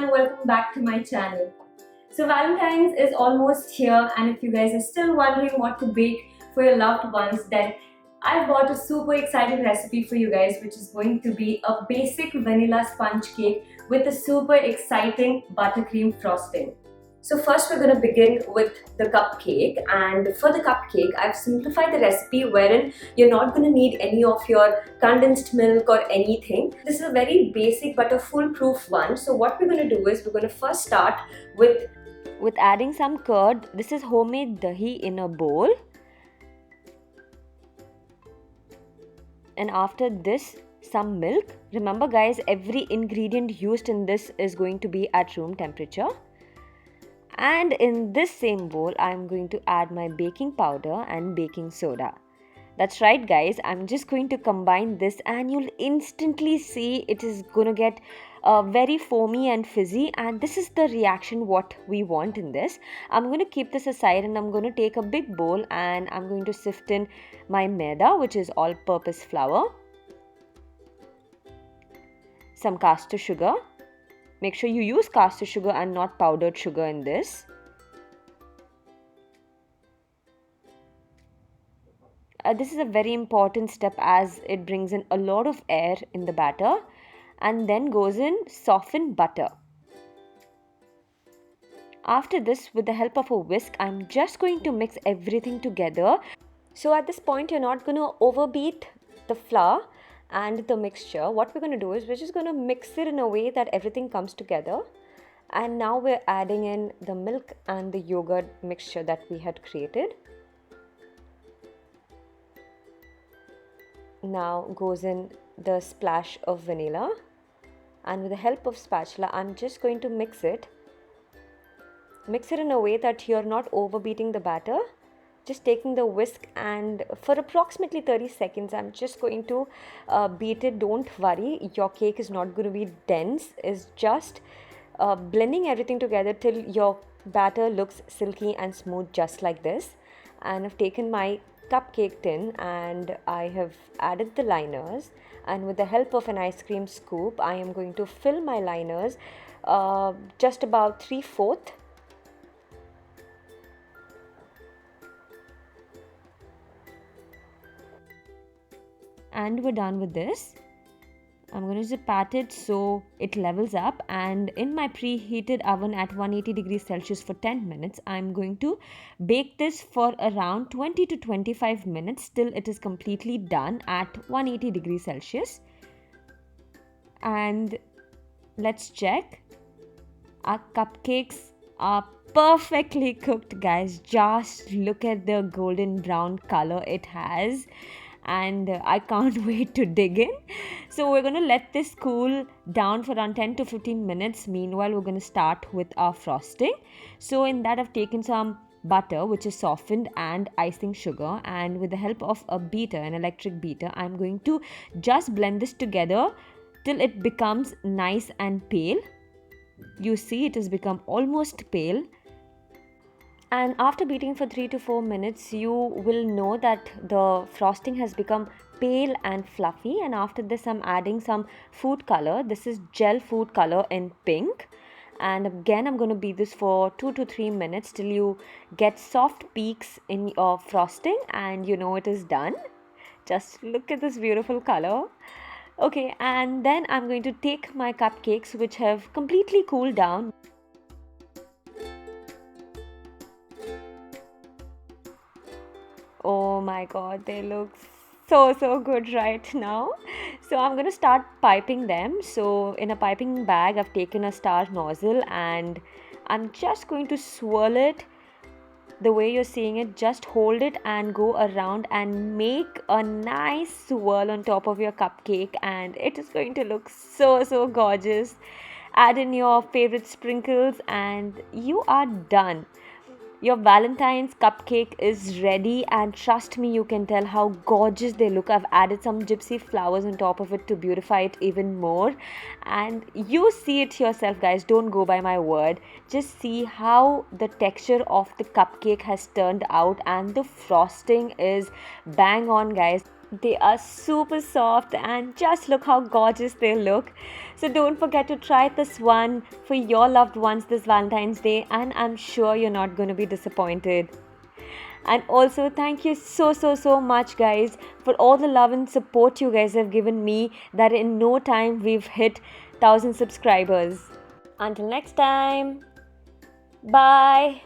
and welcome back to my channel. So Valentine's is almost here, and if you guys are still wondering what to bake for your loved ones, then I've got a super exciting recipe for you guys, which is going to be a basic vanilla sponge cake with a super exciting buttercream frosting. So first we're going to begin with the cupcake, and for the cupcake I've simplified the recipe wherein you're not going to need any of your condensed milk or anything. This is a very basic but a foolproof one. So what we're going to do is we're going to first start with adding some curd. This is homemade dahi in a bowl. And after this, some milk. Remember guys, every ingredient used in this is going to be at room temperature. And in this same bowl, I'm going to add my baking powder and baking soda. That's right guys, I'm just going to combine this and you'll instantly see it is going to get very foamy and fizzy, and this is the reaction what we want in this. I'm going to keep this aside and I'm going to take a big bowl and I'm going to sift in my maida, which is all-purpose flour, some caster sugar. Make sure you use caster sugar and not powdered sugar in this. This is a very important step as it brings in a lot of air in the batter, and then goes in softened butter. After this, with the help of a whisk, I'm just going to mix everything together. So at this point, you're not going to overbeat the flour and the mixture. What we're going to do is we're just going to mix it in a way that everything comes together. And now we're adding in the milk and the yogurt mixture that we had created. Now goes in the splash of vanilla, and with the help of spatula I'm just going to mix it in a way that you're not overbeating the batter, just taking the whisk, and for approximately 30 seconds I'm just going to beat it. Don't worry, your cake is not going to be dense. It's just blending everything together till your batter looks silky and smooth, just like this. And I've taken my cupcake tin and I have added the liners, and with the help of an ice cream scoop I am going to fill my liners just about 3/4. And we're done with this. I'm going to just pat it so it levels up, and in my preheated oven at 180 degrees Celsius for 10 minutes, I'm going to bake this for around 20 to 25 minutes till it is completely done at 180 degrees Celsius. And let's check. Our cupcakes are perfectly cooked guys. Just look at the golden brown color it has, and I can't wait to dig in. So we're going to let this cool down for around 10 to 15 minutes. Meanwhile, we're going to start with our frosting. So in that I've taken some butter which is softened and icing sugar, and with the help of a beater, an electric beater, I'm going to just blend this together till it becomes nice and pale. You see it has become almost pale. And after beating for 3 to 4 minutes, you will know that the frosting has become pale and fluffy. And after this, I'm adding some food color. This is gel food color in pink. And again, I'm going to beat this for 2 to 3 minutes till you get soft peaks in your frosting, and you know it is done. Just look at this beautiful color. Okay, and then I'm going to take my cupcakes which have completely cooled down. Oh my god, they look so good right now. So I'm going to start piping them. So in a piping bag I've taken a star nozzle and I'm just going to swirl it the way you're seeing it. Just hold it and go around and make a nice swirl on top of your cupcake, and it is going to look so gorgeous. Add in your favorite sprinkles and you are done. Your Valentine's cupcake is ready, and trust me, you can tell how gorgeous they look. I've added some gypsy flowers on top of it to beautify it even more. And you see it yourself, guys. Don't go by my word. Just see how the texture of the cupcake has turned out, and the frosting is bang on, guys. They are super soft and just look how gorgeous they look. So don't forget to try this one for your loved ones this Valentine's Day, and I'm sure you're not going to be disappointed. And also, thank you so much, guys, for all the love and support you guys have given me. That in no time we've hit 1,000 subscribers. Until next time, bye.